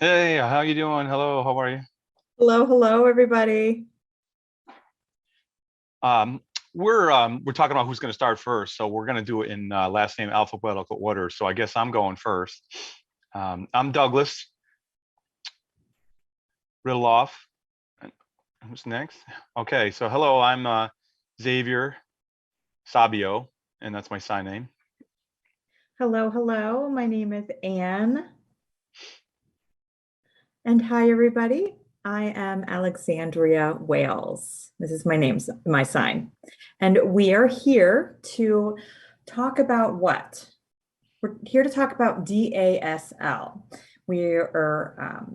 Hey, how you doing? Hello, how are you? Hello, hello, everybody. Um, we're talking about who's going to start first, so we're going to do it in last name alphabetical order. So I guess I'm going first. I'm Douglas Ridloff. And who's next? Okay, so hello, I'm Zavier Sabio, and that's my sign name. Hello, hello. My name is Anne. And hi, everybody. I am Alexandria Wailes. This is my sign. And we are here to talk about what? We're here to talk about DASL. We are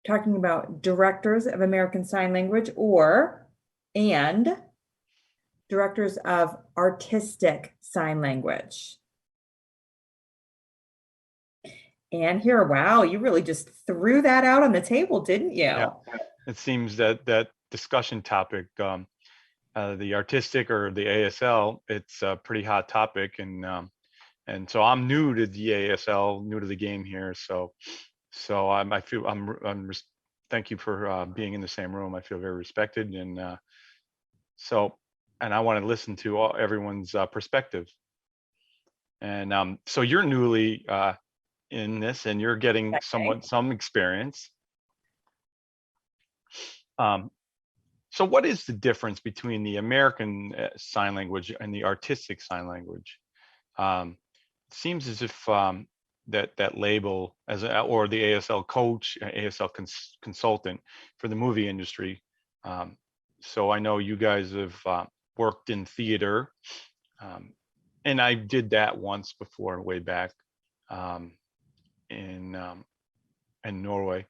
talking about Directors of American Sign Language and Directors of Artistic Sign Language. And here, wow, you really just threw that out on the table, didn't you? Yeah, it seems that discussion topic, the artistic or the ASL, it's a pretty hot topic, and so I'm new to the ASL, new to the game here, so I feel thank you for being in the same room. I feel very respected, and I want to listen to everyone's perspective. And so you're newly in this, and you're getting some experience. So what is the difference between the American Sign Language and the artistic sign language? It seems as if that label or the ASL coach, ASL consultant for the movie industry. So I know you guys have worked in theater, and I did that once before, way back in Norway.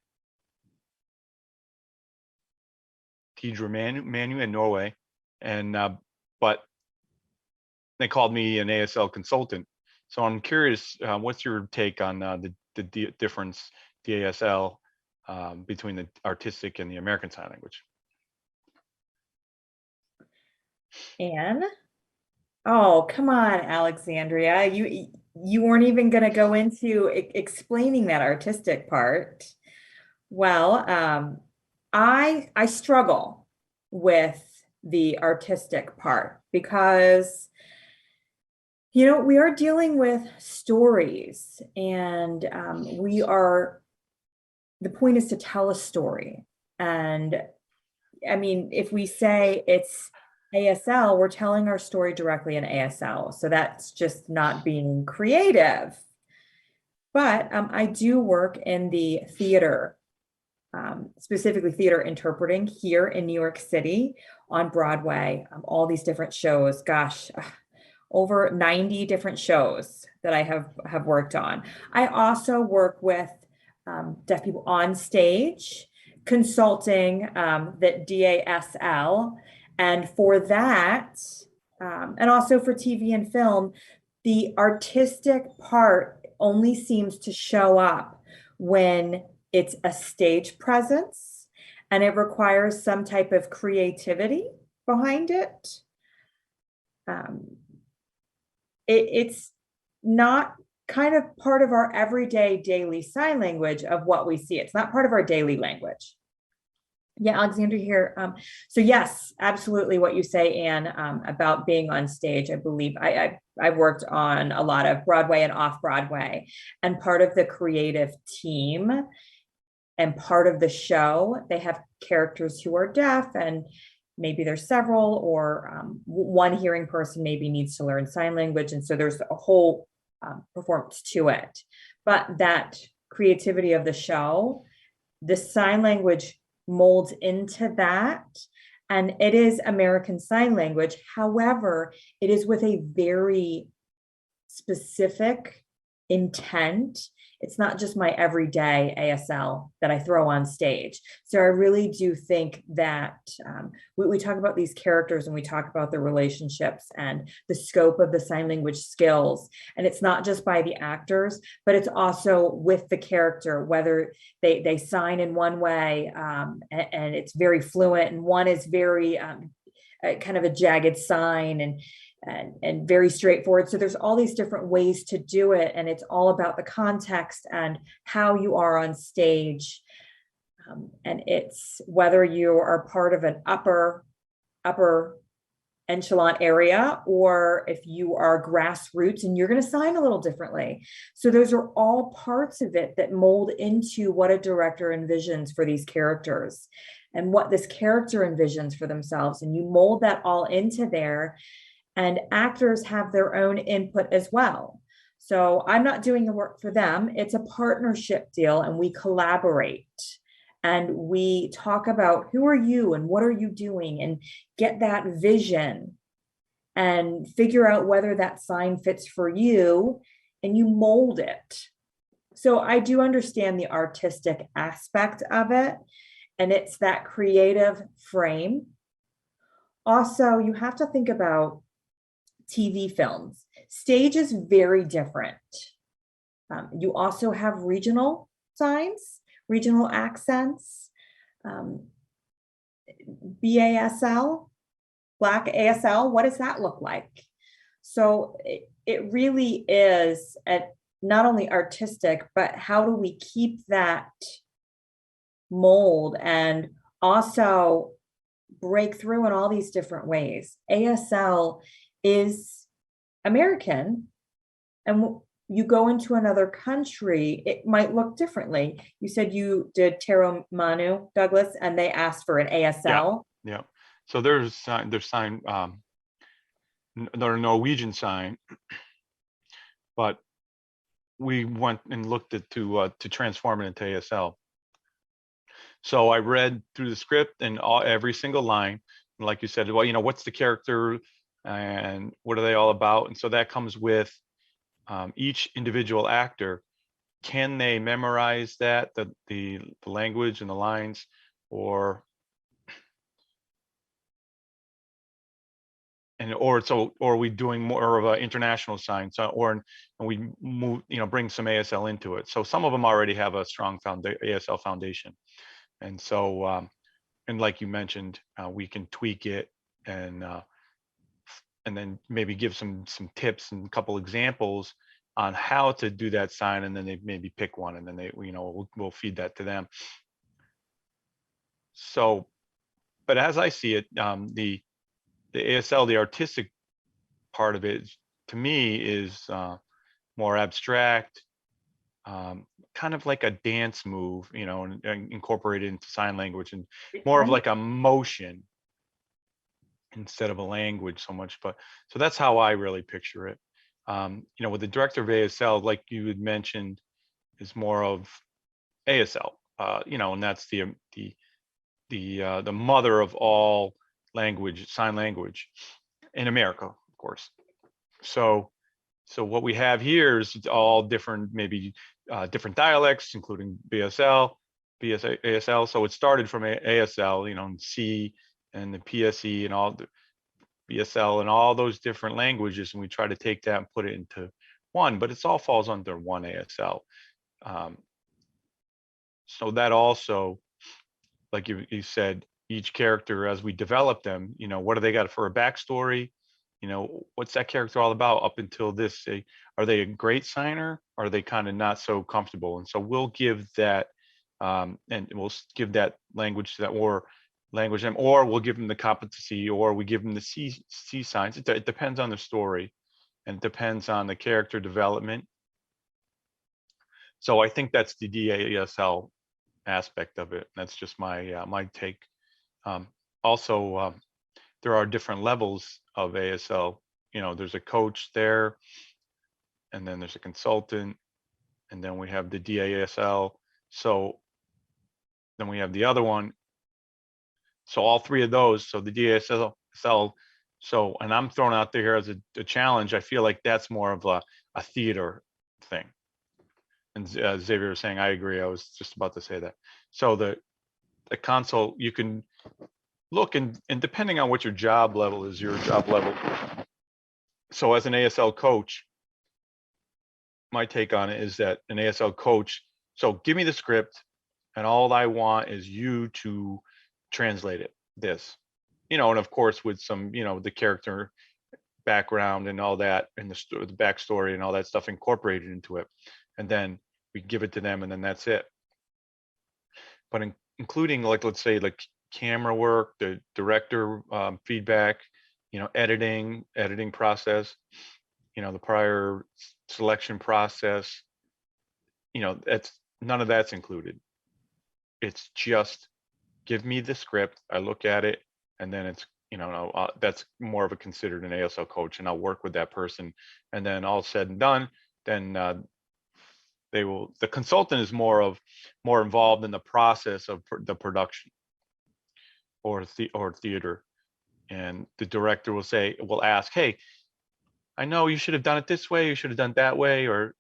Tidra Manu in Norway, and but they called me an ASL consultant. So I'm curious, what's your take on the difference, the ASL, between the artistic and the American Sign Language? Anne? Oh, come on, Alexandria. You weren't even going to go into explaining that artistic part. Well, I struggle with the artistic part because we are dealing with stories, and the point is to tell a story. And I mean, if we say it's ASL, we're telling our story directly in ASL. So that's just not being creative. But I do work in the theater, specifically theater interpreting here in New York City on Broadway, all these different shows. Gosh, over 90 different shows that I have worked on. I also work with deaf people on stage, consulting that DASL. And for that, and also for TV and film, the artistic part only seems to show up when it's a stage presence and it requires some type of creativity behind it. It's not kind of part of our everyday daily sign language of what we see. It's not part of our daily language. Yeah, Alexandra here. So yes, absolutely what you say, Anne, about being on stage. I believe I've worked on a lot of Broadway and off Broadway, and part of the creative team and part of the show, they have characters who are deaf, and maybe there's several, or one hearing person maybe needs to learn sign language, and so there's a whole performance to it. But that creativity of the show, the sign language molds into that, and it is American Sign Language. However, it is with a very specific intent. It's not just my everyday ASL that I throw on stage. So I really do think that we talk about these characters and we talk about the relationships and the scope of the sign language skills. And it's not just by the actors, but it's also with the character, whether they sign in one way and it's very fluent, and one is very kind of a jagged sign. And and very straightforward. So there's all these different ways to do it, and it's all about the context and how you are on stage. And it's whether you are part of an upper echelon area, or if you are grassroots, and you're going to sign a little differently. So those are all parts of it that mold into what a director envisions for these characters and what this character envisions for themselves. And you mold that all into there, and actors have their own input as well. So I'm not doing the work for them. It's a partnership deal, and we collaborate. And we talk about who are you and what are you doing, and get that vision and figure out whether that sign fits for you, and you mold it. So I do understand the artistic aspect of it, and it's that creative frame. Also, you have to think about TV films. Stage is very different. You also have regional signs, regional accents, BASL, Black ASL. What does that look like? So it really is not only artistic, but how do we keep that mold and also break through in all these different ways? ASL is American, and you go into another country, it might look differently. You said you did Taro Manu, Douglas, and they asked for an ASL. Yeah. So there's sign, their Norwegian sign, but we went and looked at to transform it into ASL. So I read through the script and every single line, like you said, well, what's the character and what are they all about? And so that comes with each individual actor. Can they memorize that, the language and the lines, or are we doing more of an international sign? So, and we move, bring some ASL into it. So some of them already have a strong ASL foundation. And so, and like you mentioned, we can tweak it and then maybe give some tips and a couple examples on how to do that sign, and then they maybe pick one, and then we'll feed that to them. So, but as I see it, the ASL, the artistic part of it, to me, is more abstract, kind of like a dance move, and incorporated into sign language, and more of like a motion instead of a language so much. But so that's how I really picture it. With the director of ASL, like you had mentioned, is more of ASL, and that's the mother of all language, sign language in America, of course. So what we have here is all different, maybe different dialects, including ASL. So it started from ASL, and C and the PSE and all the BSL and all those different languages, and we try to take that and put it into one, but it all falls under one ASL. So that also, like you said, each character, as we develop them, what do they got for a backstory? What's that character all about up until this? Are they a great signer? Or are they kind of not so comfortable? And so we'll give that, and we'll give that language to that, or language them, or we'll give them the competency, or we give them the C signs. It depends on the story, and it depends on the character development. So I think that's the DASL aspect of it. That's just my take. Also, there are different levels of ASL. There's a coach there, and then there's a consultant, and then we have the DASL. So then we have the other one. So all three of those. So the DASL. So, and I'm throwing out there as a challenge. I feel like that's more of a theater thing. And Xavier was saying, I agree. I was just about to say that. So the console, you can look, and depending on what your job level is, So as an ASL coach, my take on it is that an ASL coach, so give me the script, and all I want is you to translate it, and of course with some, the character background and all that, and the backstory and all that stuff incorporated into it, and then we give it to them, and then that's it. But including, like, let's say, like camera work, the director feedback, editing process, the prior selection process, that's none of that's included. It's just give me the script, I look at it, and then it's that's more of a considered an ASL coach, and I'll work with that person, and then all said and done, then the consultant is more involved in the process of the production or theater, and the director will ask, hey, I know you should have done it this way, you should have done it that way, or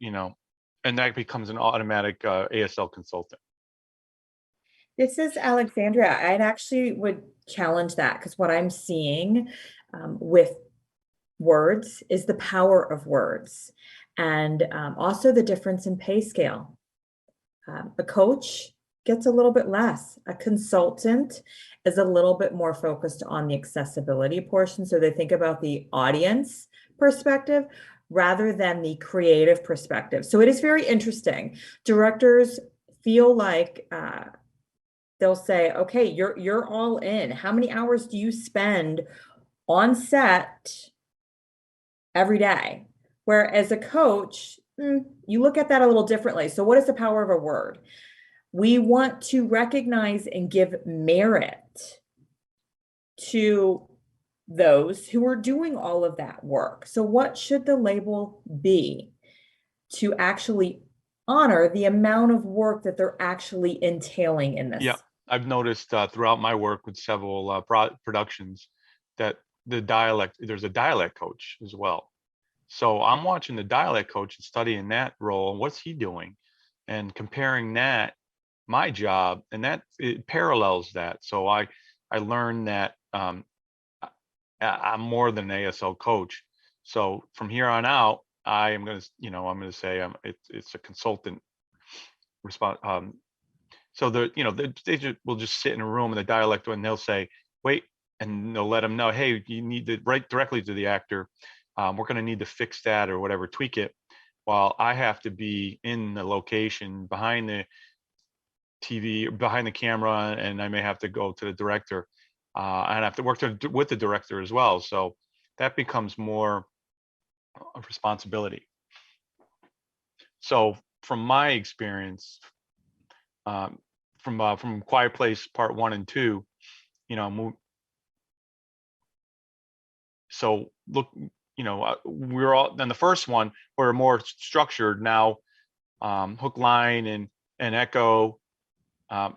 and that becomes an automatic ASL consultant. This is Alexandria. I'd actually would challenge that, because what I'm seeing with words is the power of words, and also the difference in pay scale. A coach gets a little bit less. A consultant is a little bit more focused on the accessibility portion. So they think about the audience perspective rather than the creative perspective. So it is very interesting. Directors feel like they'll say, okay, you're all in. How many hours do you spend on set every day? Whereas a coach, you look at that a little differently. So what is the power of a word? We want to recognize and give merit to those who are doing all of that work. So what should the label be to actually honor the amount of work that they're actually entailing in this? Yeah, I've noticed throughout my work with several productions that there's a dialect coach as well. So I'm watching the dialect coach and studying that role. What's he doing? And comparing that, my job, and that it parallels that. So I learned that I'm more than an ASL coach. So from here on out, I'm going to say it's a consultant response. So they will just sit in a room in the dialect, and they'll say, wait, and they'll let them know, hey, you need to write directly to the actor. We're going to need to fix that or whatever, tweak it, while I have to be in the location behind the TV, behind the camera, and I may have to go to the director and I have to work with the director as well. So that becomes more of responsibility. So from my experience, from Quiet Place Part 1 and 2, so look, we're all, then the first one, we're more structured now, hook, line, and echo.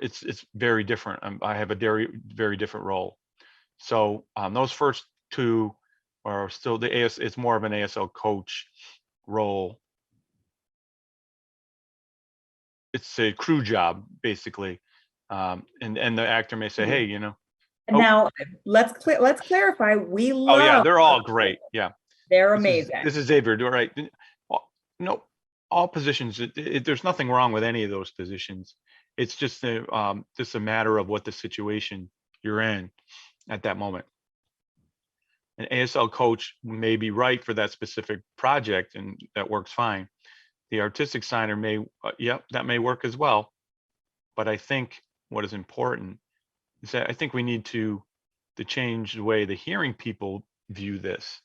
It's very different. I have a very, very different role. So those first two are still it's more of an ASL coach role. It's a crew job, basically. And the actor may say, hey, Now let's clarify. We love. Oh yeah, they're all great. Yeah, they're amazing. This is Zavier. Do right. No, all positions. There's nothing wrong with any of those positions. It's just a matter of what the situation you're in at that moment. An ASL coach may be right for that specific project, and that works fine. The artistic signer may, that may work as well. But I think what is important is that I think we need to change the way the hearing people view this.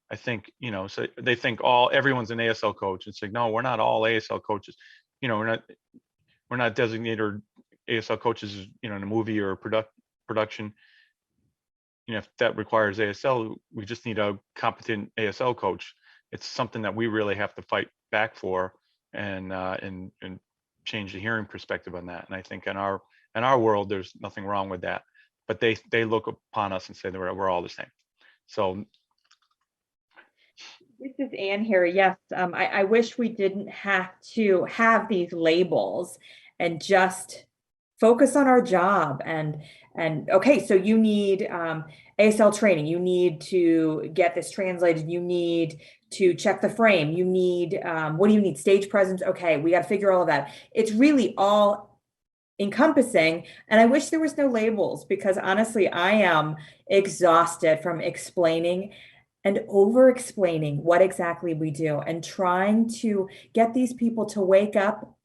I think, so they think everyone's an ASL coach. It's like, no, we're not all ASL coaches. We're not designated ASL coaches, in a movie or a production. If that requires ASL, we just need a competent ASL coach. It's something that we really have to fight back for, and change the hearing perspective on that. And I think in our world, there's nothing wrong with that. But they look upon us and say that we're all the same. So this is Anne here. Yes, I wish we didn't have to have these labels and just focus on our job. And okay, so you need ASL training. You need to get this translated. You need to check the frame. You need, what do you need? Stage presence. Okay, we got to figure all of that. It's really all encompassing. And I wish there was no labels, because honestly, I am exhausted from explaining and over explaining what exactly we do and trying to get these people to wake up,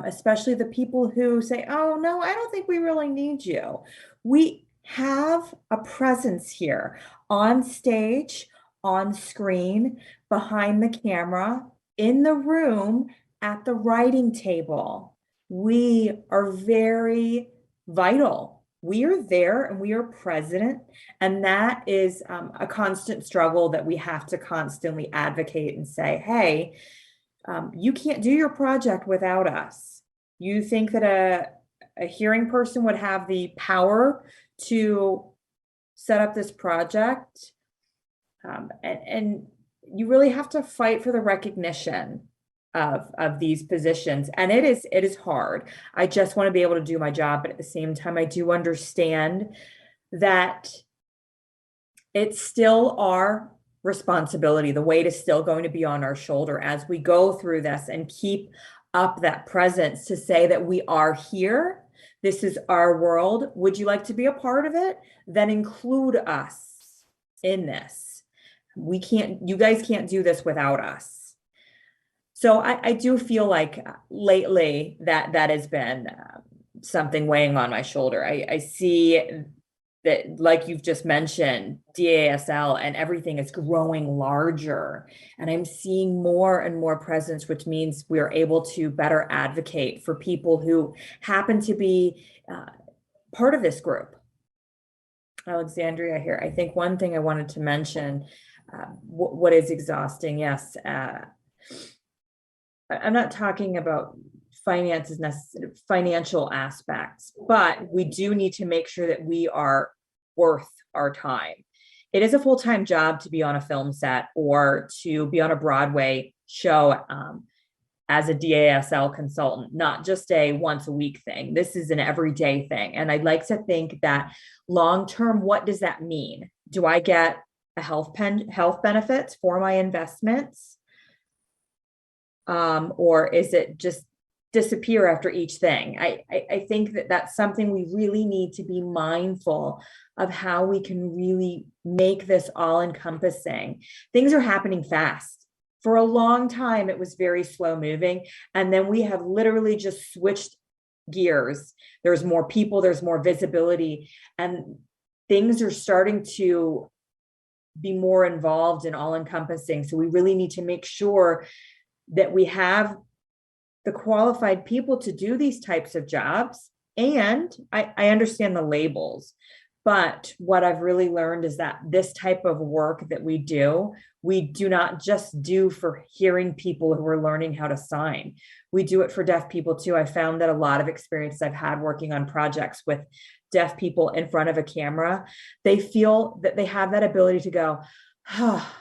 especially the people who say, oh, no, I don't think we really need you. We have a presence here on stage, on screen, behind the camera, in the room, at the writing table. We are very vital. We are there and we are present. And that is a constant struggle that we have to constantly advocate and say, hey, you can't do your project without us. You think that a hearing person would have the power to set up this project, and you really have to fight for the recognition of these positions, and it is hard. I just want to be able to do my job, but at the same time, I do understand that it's still our responsibility. The weight is still going to be on our shoulder as we go through this and keep up that presence to say that we are here. This is our world. Would you like to be a part of it? Then include us in this. You guys can't do this without us. So I do feel like lately that has been something weighing on my shoulder. I see that, like you've just mentioned, DASL and everything is growing larger. And I'm seeing more and more presence, which means we are able to better advocate for people who happen to be part of this group. Alexandria here. I think one thing I wanted to mention, what is exhausting, yes. I'm not talking about finances, financial aspects, but we do need to make sure that we are worth our time. It is a full-time job to be on a film set or to be on a Broadway show as a DASL consultant, not just a once a week thing. This is an everyday thing. And I'd like to think that long-term, what does that mean? Do I get a health benefits for my investments? Or is it just disappear after each thing? I think that that's something we really need to be mindful of, how we can really make this all encompassing. Things are happening fast. For a long time, it was very slow moving. And then we have literally just switched gears. There's more people, there's more visibility, and things are starting to be more involved and all encompassing. So we really need to make sure that we have the qualified people to do these types of jobs. And I understand the labels, but what I've really learned is that this type of work that we do not just do for hearing people who are learning how to sign. We do it for deaf people too. I found that a lot of experiences I've had working on projects with deaf people in front of a camera, they feel that they have that ability to go, oh,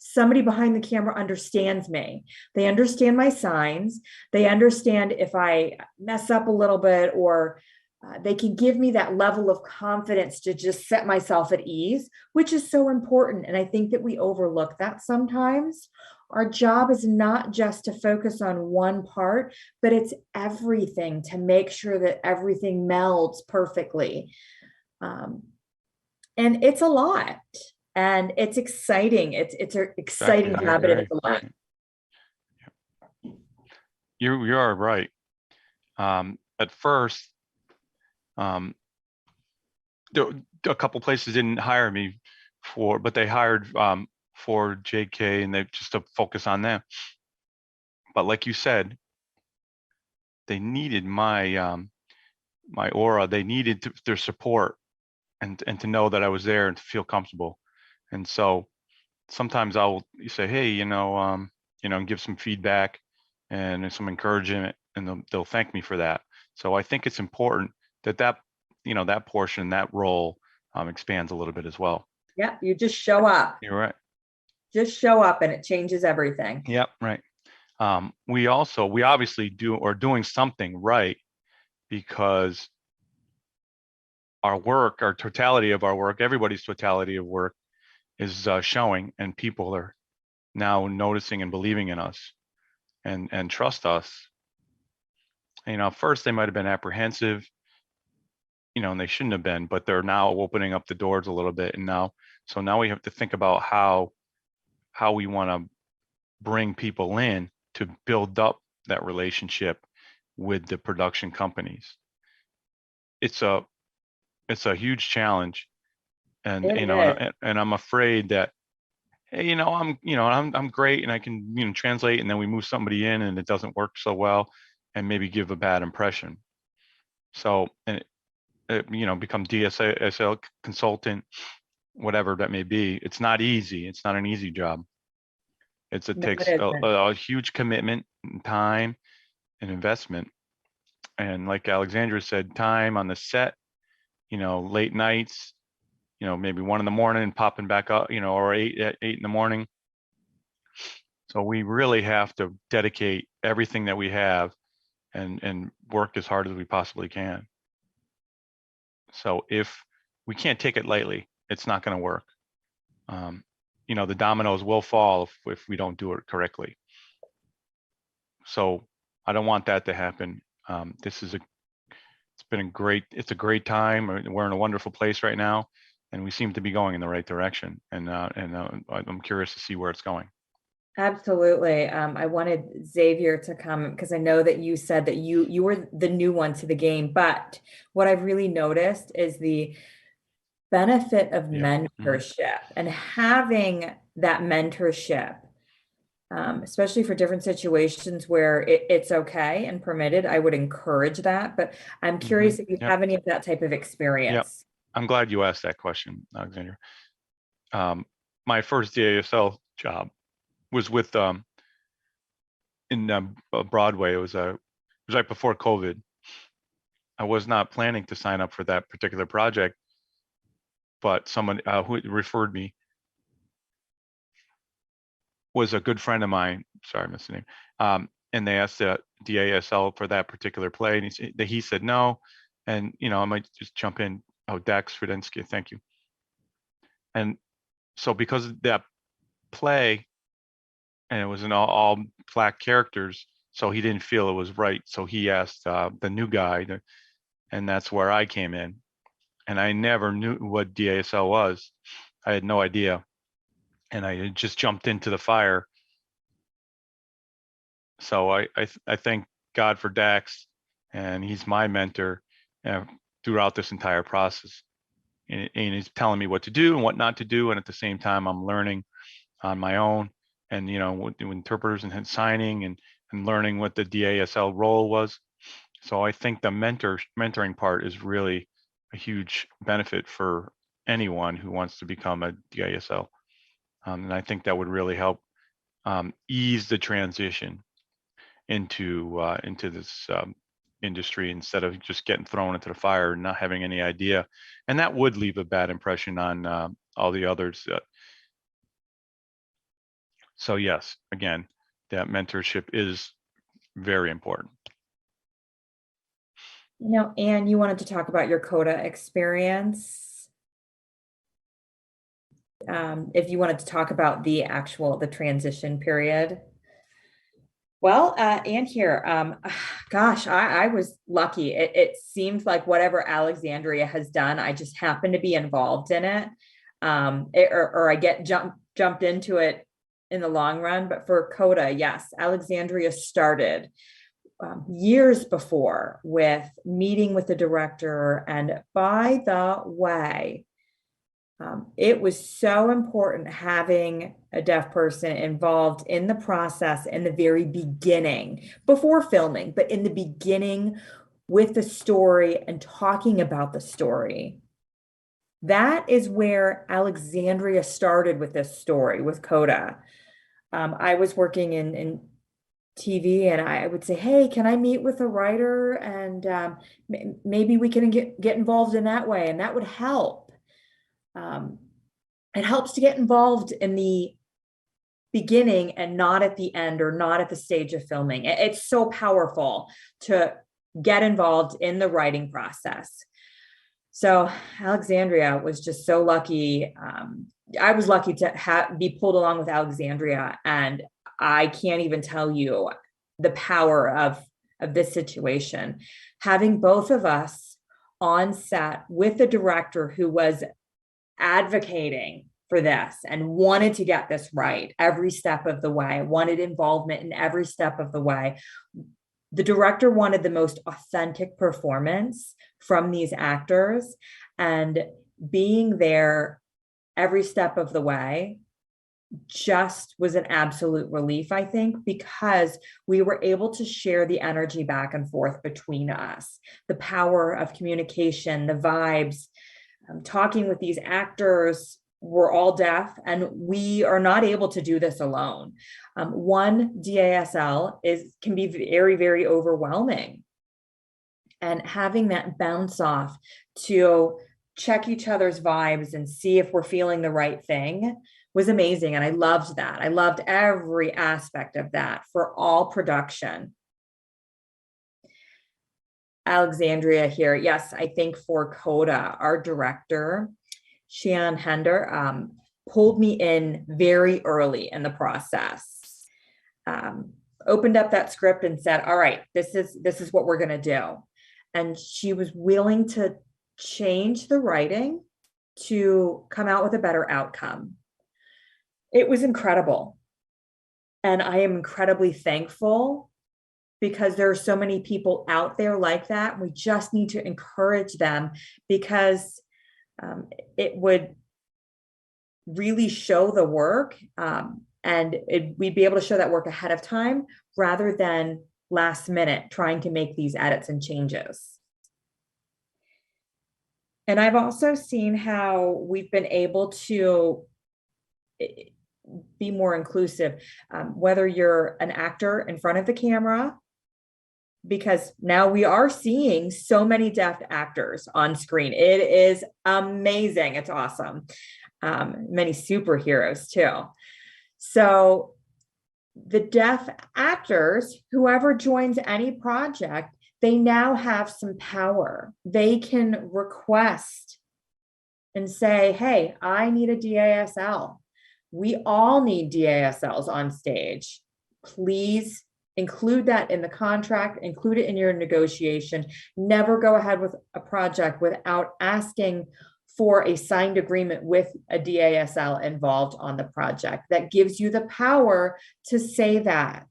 somebody behind the camera understands me. They understand my signs. They understand if I mess up a little bit, or they can give me that level of confidence to just set myself at ease, which is so important. And I think that we overlook that sometimes. Our job is not just to focus on one part, but it's everything, to make sure that everything melds perfectly. And it's a lot. And it's exciting. It's an exciting job, and it's a lot. You are right. At first, a couple places didn't hire me but they hired for JK, and they just to focus on them. But like you said, they needed my my aura. They needed their support, and to know that I was there and to feel comfortable. And so sometimes I'll say, hey, give some feedback and some encouragement, and they'll thank me for that. So I think it's important that portion, that role expands a little bit as well. Yeah, you just show up. You're right. Just show up and it changes everything. Yep, right. We obviously doing something right, because our totality of our work, everybody's totality of work is showing, and people are now noticing and believing in us and trust us. First they might have been apprehensive, and they shouldn't have been, but they're now opening up the doors a little bit. And now we have to think about how we want to bring people in to build up that relationship with the production companies. It's a huge challenge, and It is. and I'm afraid that, hey, I'm great and I can translate, and then we move somebody in and it doesn't work so well, and maybe give a bad impression. So, and become DSL consultant, whatever that may be. It's not easy. It's not an easy job. It No, it takes isn't. a huge commitment and time and investment. And like Alexandria said, time on the set, late nights, maybe 1 a.m. and popping back up, or 8 a.m. So we really have to dedicate everything that we have and work as hard as we possibly can. So if we can't take it lightly, it's not going to work. The dominoes will fall if we don't do it correctly. So I don't want that to happen. It's a great time. We're in a wonderful place right now, and we seem to be going in the right direction. And I'm curious to see where it's going. Absolutely. I wanted Zavier to come because I know that you said that you were the new one to the game, but what I've really noticed is the benefit of mentorship and having that mentorship, especially for different situations where it's okay and permitted. I would encourage that, but I'm curious if you have any of that type of experience. I'm glad you asked that question, Alexandria. My first DASL job was with in Broadway. It was right before COVID. I was not planning to sign up for that particular project, but someone who referred me was a good friend of mine. Sorry, I missed the name. And they asked the ASL for that particular play, and he said no. And I might just jump in. Oh, Dax Rudensky, thank you. And so because of that play, and it was in all Black characters, so he didn't feel it was right. So he asked the new guy, and that's where I came in. And I never knew what DASL was. I had no idea, and I just jumped into the fire. So I thank God for Dax, and he's my mentor throughout this entire process. And he's telling me what to do and what not to do, and at the same time, I'm learning on my own, and with interpreters and signing and learning what the DASL role was. So I think the mentoring part is really a huge benefit for anyone who wants to become a DASL, and I think that would really help ease the transition into this industry, instead of just getting thrown into the fire and not having any idea. And that would leave a bad impression on all the others. So yes, again, that mentorship is very important. Anne, you wanted to talk about your CODA experience. If you wanted to talk about the transition period. Well, Anne here, gosh, I was lucky. It seems like whatever Alexandria has done, I just happen to be involved in it. Or I get jumped into it in the long run. But for CODA, yes, Alexandria started years before with meeting with the director. And by the way, it was so important having a deaf person involved in the process in the very beginning, before filming, but in the beginning with the story and talking about the story. That is where Alexandria started with this story, with CODA. I was working in TV, and I would say, hey, can I meet with a writer? And maybe we can get involved in that way. And that would help. It helps to get involved in the beginning and not at the end, or not at the stage of filming. It's so powerful to get involved in the writing process. So Alexandria was just so lucky. I was lucky to be pulled along with Alexandria, and I can't even tell you the power of this situation. Having both of us on set with the director who was advocating for this and wanted to get this right every step of the way, wanted involvement in every step of the way. The director wanted the most authentic performance from these actors, and being there every step of the way just was an absolute relief, I think, because we were able to share the energy back and forth between us, the power of communication, the vibes. Talking with these actors, we're all deaf, and we are not able to do this alone. One DASL can be very, very overwhelming. And having that bounce off to check each other's vibes and see if we're feeling the right thing was amazing. And I loved that. I loved every aspect of that for all production. Alexandria here. Yes, I think for Coda, our director, Shian Hender, pulled me in very early in the process. Opened up that script and said, all right, this is what we're going to do. And she was willing to change the writing to come out with a better outcome. It was incredible. And I am incredibly thankful because there are so many people out there like that. We just need to encourage them because it would really show the work, and we'd be able to show that work ahead of time rather than last minute trying to make these edits and changes. And I've also seen how we've been able to be more inclusive, whether you're an actor in front of the camera, because now we are seeing so many deaf actors on screen. It is amazing. It's awesome. Many superheroes too. So the deaf actors, whoever joins any project, they now have some power. They can request and say, hey, I need a DASL. We all need DASLs on stage. Please include that in the contract, include it in your negotiation. Never go ahead with a project without asking for a signed agreement with a DASL involved on the project. That gives you the power to say that.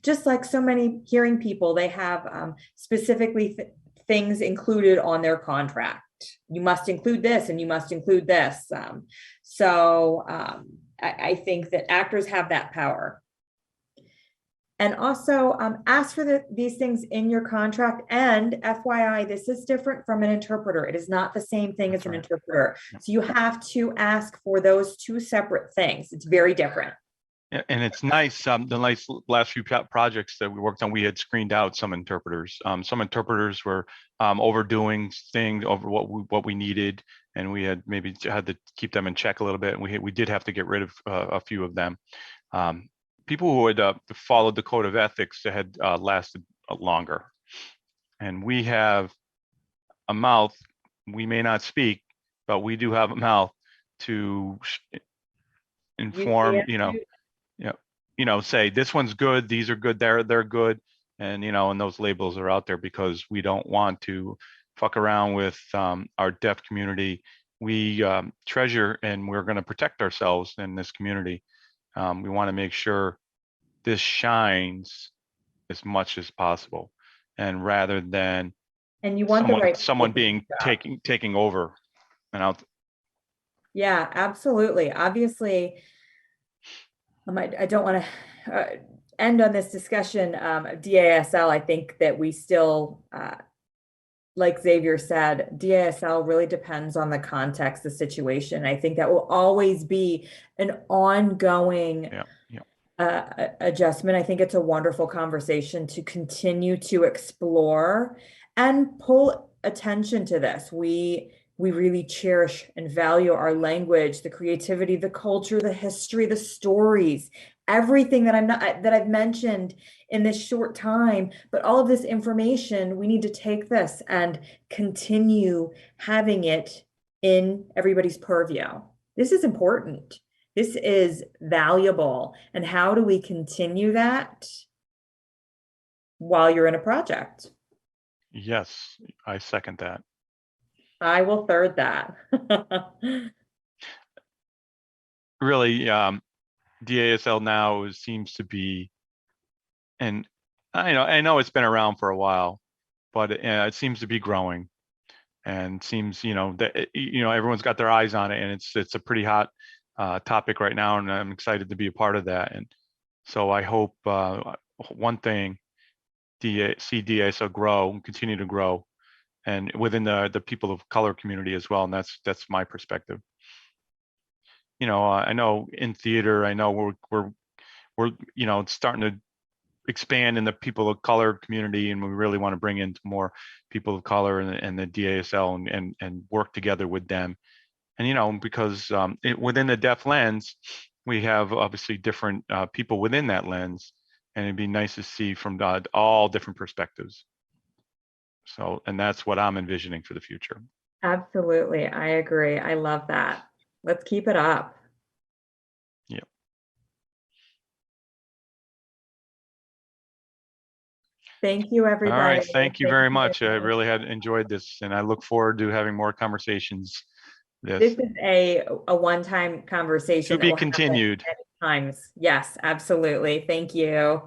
Just like so many hearing people, they have specifically things included on their contract. You must include this and you must include this. I think that actors have that power. And also ask for these things in your contract. And FYI, this is different from an interpreter. It is not the same thing as an interpreter. So you have to ask for those two separate things. It's very different. And it's nice, the last few projects that we worked on, we had screened out some interpreters. Some interpreters were overdoing things over what we needed, and we had maybe had to keep them in check a little bit. And we did have to get rid of a few of them. People who had followed the code of ethics that had lasted longer. And we have a mouth. We may not speak, but we do have a mouth to inform, say this one's good, these are good, they're good, and and those labels are out there because we don't want to fuck around with our deaf community. We treasure and we're going to protect ourselves in this community. We want to make sure this shines as much as possible, and rather than and you want someone being taking over and out. Yeah, absolutely. Obviously, I don't want to end on this discussion of DASL. I think that we still, like Zavier said, DASL really depends on the context, the situation. I think that will always be an ongoing adjustment. I think it's a wonderful conversation to continue to explore and pull attention to this. We really cherish and value our language, the creativity, the culture, the history, the stories, everything that I've mentioned in this short time. But all of this information, we need to take this and continue having it in everybody's purview. This is important. This is valuable. And how do we continue that while you're in a project? Yes, I second that. I will third that. Really, DASL now seems to be, and I know it's been around for a while, but it seems to be growing, and seems that everyone's got their eyes on it, and it's a pretty hot topic right now, and I'm excited to be a part of that. And so I hope one thing, see DASL grow and continue to grow, and within the people of color community as well, and that's my perspective. I know in theater, I know we're starting to expand in the people of color community, and we really want to bring in more people of color and the DASL and work together with them. And because within the deaf lens, we have obviously different people within that lens, and it'd be nice to see from all different perspectives. So, and that's what I'm envisioning for the future. Absolutely. I agree. I love that. Let's keep it up. Yeah. Thank you, everybody. All right. Thank you very much. I very much. really had enjoyed this, and I look forward to having more conversations. This is a one-time conversation To that be will happen continued. many times. Yes, absolutely. Thank you.